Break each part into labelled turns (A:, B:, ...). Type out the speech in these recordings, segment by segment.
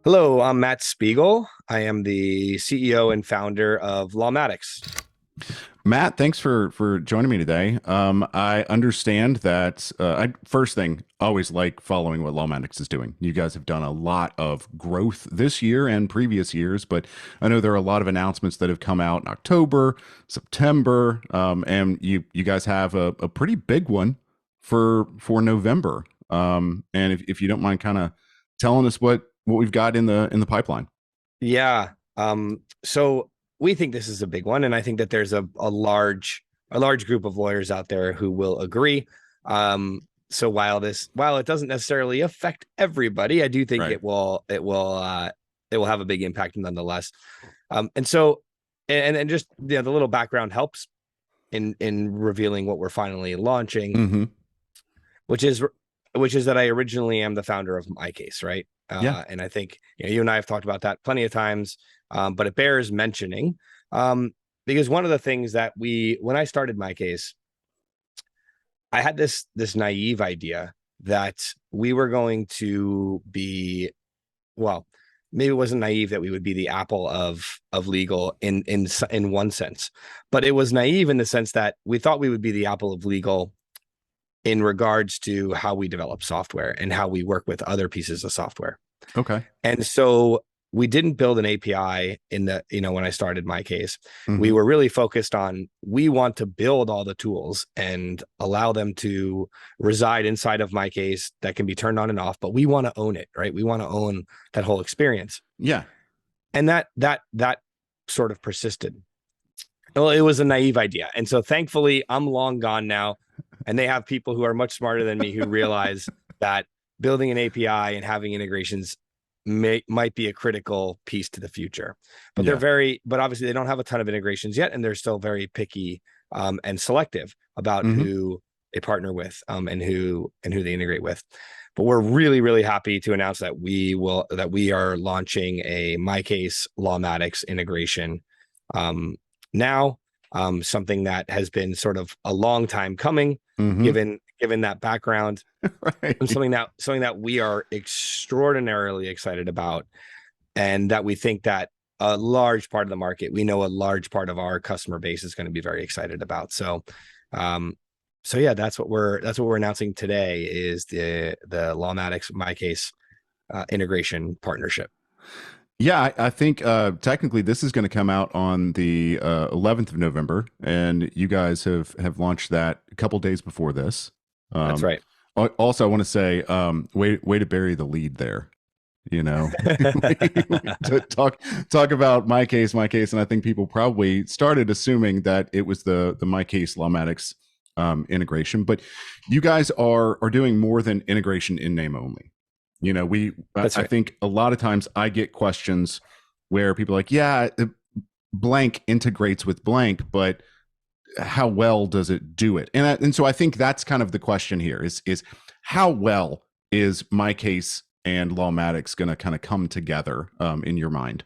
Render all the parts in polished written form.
A: Hello, I'm Matt Spiegel. I am the CEO and founder of Lawmatics.
B: Matt, thanks for joining me today. I understand that I first thing always like following what Lawmatics is doing. You guys have done a lot of growth this year and previous years, but I know there are a lot of announcements that have come out in October, September, and you guys have a pretty big one for November. And if you don't mind, kind of telling us what we've got in the pipeline.
A: Yeah. So we think this is a big one, and I think that there's a large group of lawyers out there who will agree. So while it doesn't necessarily affect everybody, I do think
B: Right.
A: it will have a big impact nonetheless. And so and just the little background helps in revealing what we're finally launching,
B: Hmm.
A: which is which is that I originally am the founder of MyCase, right?
B: Yeah.
A: And I think you and I have talked about that plenty of times, but it bears mentioning because one of the things that when I started MyCase, I had this naive idea that we were going to be, well, maybe it wasn't naive that we would be the Apple of legal in one sense, but it was naive in the sense that we thought we would be the Apple of legal in regards to how we develop software and how we work with other pieces of software.
B: Okay.
A: And so we didn't build an API when I started MyCase. We
B: Hmm.
A: were really focused on we want to build all the tools and allow them to reside inside of MyCase that can be turned on and off, but we want to own it, right? We want to own that whole experience.
B: Yeah.
A: And that sort of persisted. Well, it was a naive idea. And so thankfully I'm long gone now. And they have people who are much smarter than me who realize that building an API and having integrations might be a critical piece to the future. But
B: Yeah.
A: but obviously they don't have a ton of integrations yet, and they're still very picky and selective about
B: Hmm.
A: who they partner with and who they integrate with. But we're really, really happy to announce that we are launching a MyCase Lawmatics integration now, something that has been sort of a long time coming,
B: Hmm.
A: given that background, and
B: Right.
A: something that we are extraordinarily excited about, and that we think that a large part of the market, we know a large part of our customer base is going to be very excited about. Um, so yeah, that's what we're announcing today is the Lawmatics MyCase integration partnership.
B: Yeah, I think technically this is going to come out on the 11th of November, and you guys have launched that a couple days before this.
A: That's
B: Um,
A: right.
B: Also, I want to say, way to bury the lead there. You know, to talk about my case, and I think people probably started assuming that it was the my case Lawmatics integration, but you guys are doing more than integration in name only. You know,
A: That's
B: I
A: right.
B: think a lot of times I get questions where people are like, yeah, blank integrates with blank, but how well does it do it? And so I think that's kind of the question here is how well is my case and Lawmatics going to kind of come together in your mind?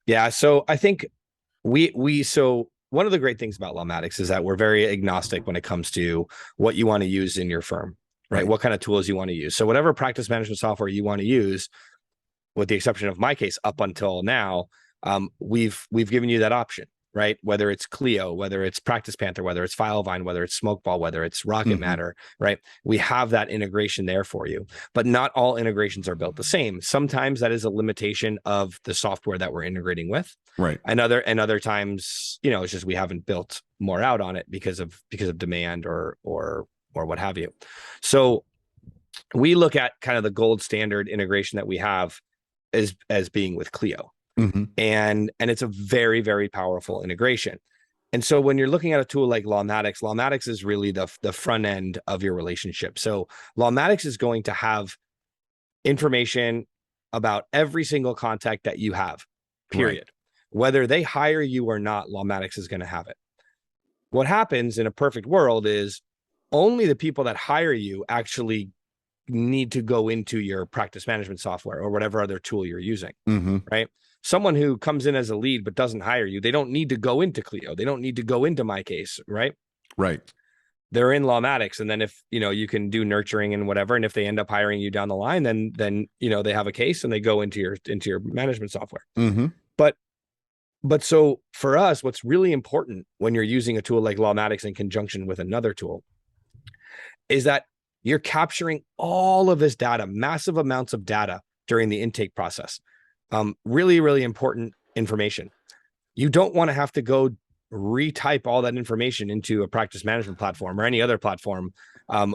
A: Yeah. So I think so one of the great things about Lawmatics is that we're very agnostic when it comes to what you want to use in your firm, right?
B: Right.
A: What kind of tools you want to use. So whatever practice management software you want to use, with the exception of MyCase up until now, we've given you that option, right? Whether it's Clio, whether it's Practice Panther, whether it's Filevine, whether it's Smokeball, whether it's Rocket
B: Hmm.
A: Matter, right? We have that integration there for you. But not all integrations are built the same. Sometimes that is a limitation of the software that we're integrating with.
B: Right.
A: And other times, it's just we haven't built more out on it because of demand or what have you. So we look at kind of the gold standard integration that we have as being with Clio.
B: Hmm.
A: And it's a very, very powerful integration. And so when you're looking at a tool like Lawmatics is really the front end of your relationship. So Lawmatics is going to have information about every single contact that you have,
B: Right.
A: period. Whether they hire you or not, Lawmatics is going to have it. What happens in a perfect world is only the people that hire you actually need to go into your practice management software or whatever other tool you're using,
B: Hmm.
A: right? Someone who comes in as a lead but doesn't hire you, they don't need to go into Clio. They don't need to go into MyCase, right?
B: Right.
A: they're in Lawmatics, and then if you can do nurturing and whatever, and if they end up hiring you down the line, then they have a case and they go into your management software.
B: Mm-hmm.
A: But so for us, what's really important when you're using a tool like Lawmatics in conjunction with another tool is that you're capturing all of this data, massive amounts of data during the intake process. Really, really important information. You don't want to have to go retype all that information into a practice management platform or any other platform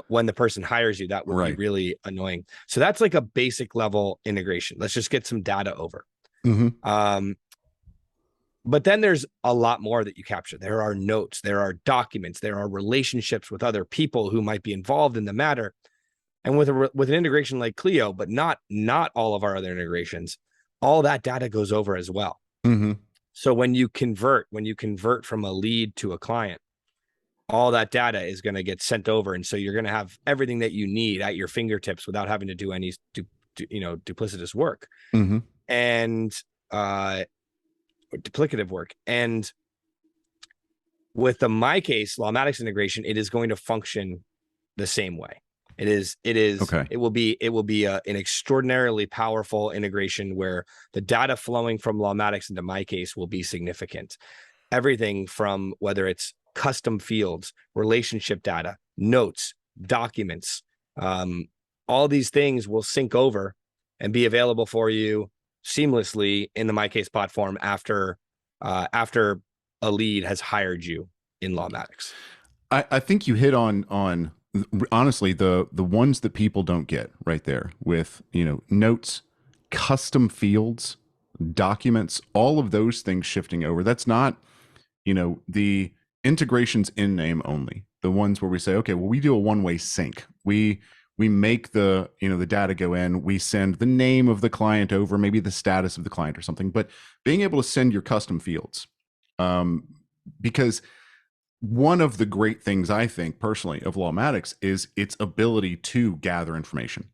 A: when the person hires you. That would be really annoying. So that's like a basic level integration. Let's just get some data over.
B: Mm-hmm.
A: But then there's a lot more that you capture. There are notes, there are documents, there are relationships with other people who might be involved in the matter. And with an integration like Clio, but not all of our other integrations, all that data goes over as well.
B: Mm-hmm.
A: So when you convert from a lead to a client, all that data is going to get sent over. And so you're going to have everything that you need at your fingertips without having to do any duplicitous work.
B: Mm-hmm.
A: And duplicative work. And with the MyCase Lawmatics integration, it is going to function the same way.
B: Okay.
A: It will be an extraordinarily powerful integration where the data flowing from Lawmatics into MyCase will be significant. Everything from whether it's custom fields, relationship data, notes, documents, all these things will sync over and be available for you seamlessly in the MyCase platform after a lead has hired you in Lawmatics.
B: I think you hit on honestly the ones that people don't get right there with notes, custom fields, documents, all of those things shifting over. That's not the integrations in name only, the ones where we say, okay, well, we do a one-way sync. We make the the data go in, we send the name of the client over, maybe the status of the client or something, but being able to send your custom fields, because one of the great things I think personally of Lawmatics is its ability to gather information.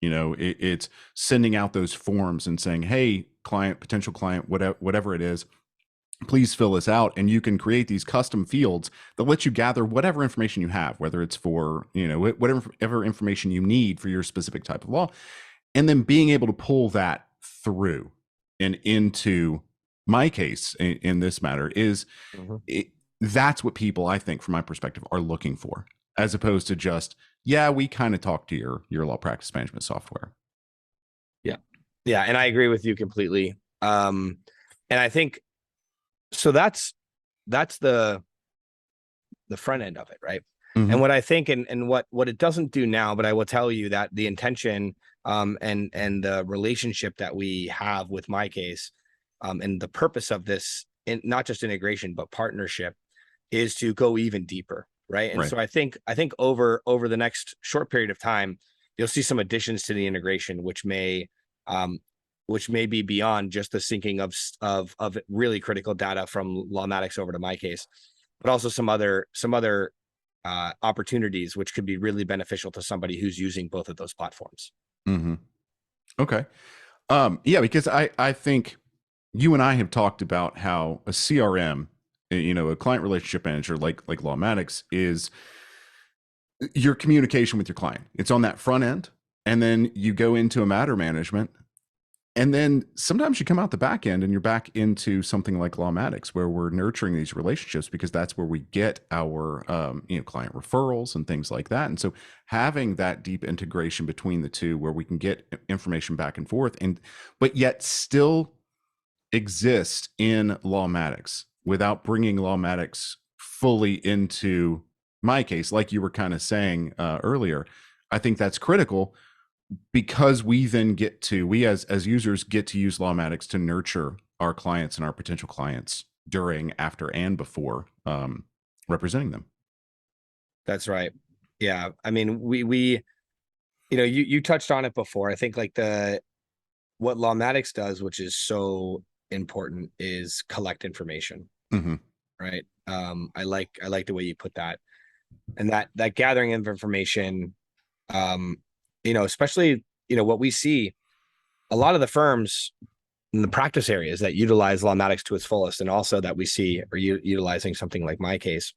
B: It's sending out those forms and saying, hey, client, potential client, whatever it is, please fill this out, and you can create these custom fields that let you gather whatever information you have, whether it's for whatever information you need for your specific type of law, and then being able to pull that through and into MyCase in this matter is that's what people, I think, from my perspective, are looking for, as opposed to just, we kind of talk to your law practice management software.
A: Yeah, and I agree with you completely. And I think so that's the front end of it, right? Mm-hmm. And what I think and what it doesn't do now, but I will tell you that the intention and the relationship that we have with MyCase and the purpose of this, not just integration but partnership, is to go even deeper, right? And so I think over the next short period of time, you'll see some additions to the integration, which may be beyond just the syncing of really critical data from Lawmatics over to MyCase, but also some other opportunities which could be really beneficial to somebody who's using both of those platforms.
B: Mm-hmm. Okay. Because I think you and I have talked about how a CRM, a client relationship manager like Lawmatics, is your communication with your client. It's on that front end, and then you go into a matter management. And then sometimes you come out the back end and you're back into something like Lawmatics, where we're nurturing these relationships, because that's where we get our client referrals and things like that. And so having that deep integration between the two, where we can get information back and forth, but yet still exist in Lawmatics without bringing Lawmatics fully into MyCase, like you were kind of saying earlier, I think that's critical. Because we then we as users get to use Lawmatics to nurture our clients and our potential clients during, after, and before representing them.
A: That's right. Yeah. I mean, we you touched on it before. I think like what Lawmatics does, which is so important, is collect information.
B: Mm-hmm.
A: Right. I like the way you put that, and that gathering of information, especially, what we see, a lot of the firms in the practice areas that utilize Lawmatics to its fullest, and also that we see are utilizing something like MyCase,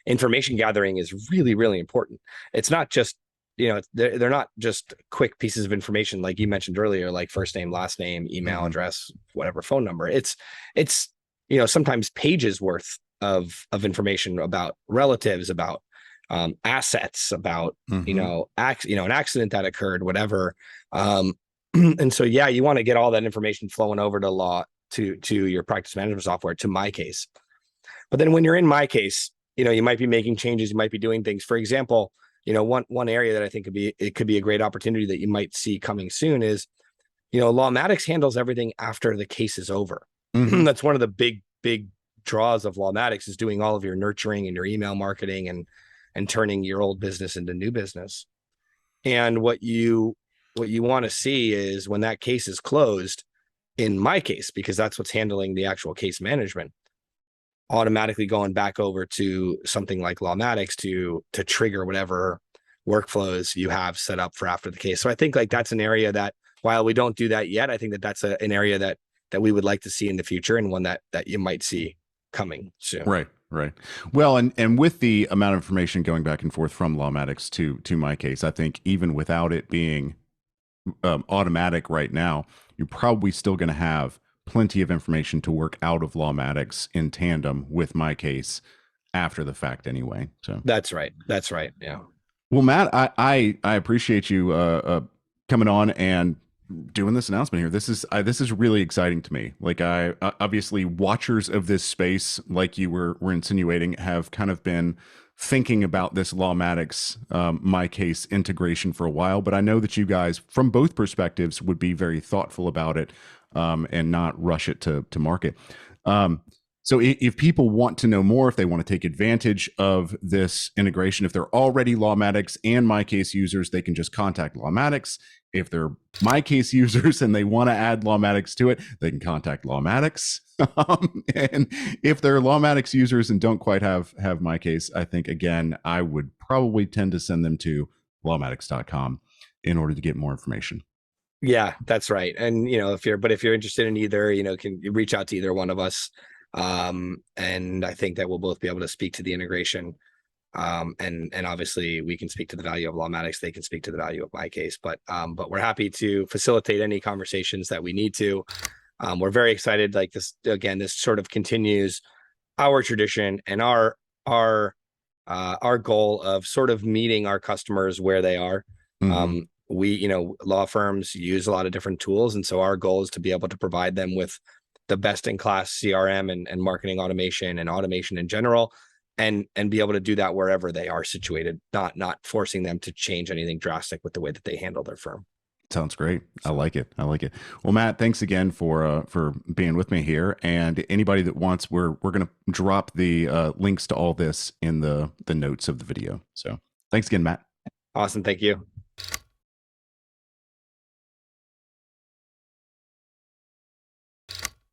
A: information gathering is really, really important. It's not just, they're not just quick pieces of information like you mentioned earlier, like first name, last name, email address, whatever, phone number. It's sometimes pages worth of information about relatives, about assets, about an accident that occurred, whatever. And so you want to get all that information flowing over to your practice management software, to MyCase. But then when you're in MyCase, you might be making changes, you might be doing things. For example, one area that I think could be a great opportunity that you might see coming soon is, Lawmatics handles everything after the case is over. That's one of the big draws of Lawmatics, is doing all of your nurturing and your email marketing and turning your old business into new business. And what you want to see is, when that case is closed in MyCase, because that's what's handling the actual case management, automatically going back over to something like Lawmatics to trigger whatever workflows you have set up for after the case. So I think like that's an area that, while we don't do that yet, I think that that's an area that we would like to see in the future, and one that you might see coming soon.
B: Right. Well, and with the amount of information going back and forth from Lawmatics to MyCase, I think even without it being automatic right now, you're probably still going to have plenty of information to work out of Lawmatics in tandem with MyCase after the fact anyway. So
A: that's right. Yeah.
B: Well, Matt, I appreciate you coming on and doing this announcement here. This is really exciting to me. Like, I obviously, watchers of this space, like you were insinuating, have kind of been thinking about this Lawmatics MyCase integration for a while, but I know that you guys, from both perspectives, would be very thoughtful about it and not rush it to market. So if people want to know more, if they want to take advantage of this integration, if they're already Lawmatics and MyCase users, they can just contact Lawmatics. If they're MyCase users and they want to add Lawmatics to it, they can contact Lawmatics. And if they're Lawmatics users and don't quite have MyCase, I think, again, I would probably tend to send them to Lawmatics.com in order to get more information.
A: Yeah, that's right. And, if you're interested in either, can you reach out to either one of us. And I think that we'll both be able to speak to the integration. And obviously we can speak to the value of Lawmatics. They can speak to the value of MyCase, but we're happy to facilitate any conversations that we need to. We're very excited. Like this, again, this sort of continues our tradition and our goal of sort of meeting our customers where they are. We, law firms use a lot of different tools. And so our goal is to be able to provide them with the best in class CRM and marketing automation and automation in general, and be able to do that wherever they are situated, not forcing them to change anything drastic with the way that they handle their firm.
B: Sounds great. I like it. Well, Matt, thanks again for being with me here. And anybody that wants, we're going to drop the links to all this in the notes of the video. So thanks again, Matt.
A: Awesome. Thank you.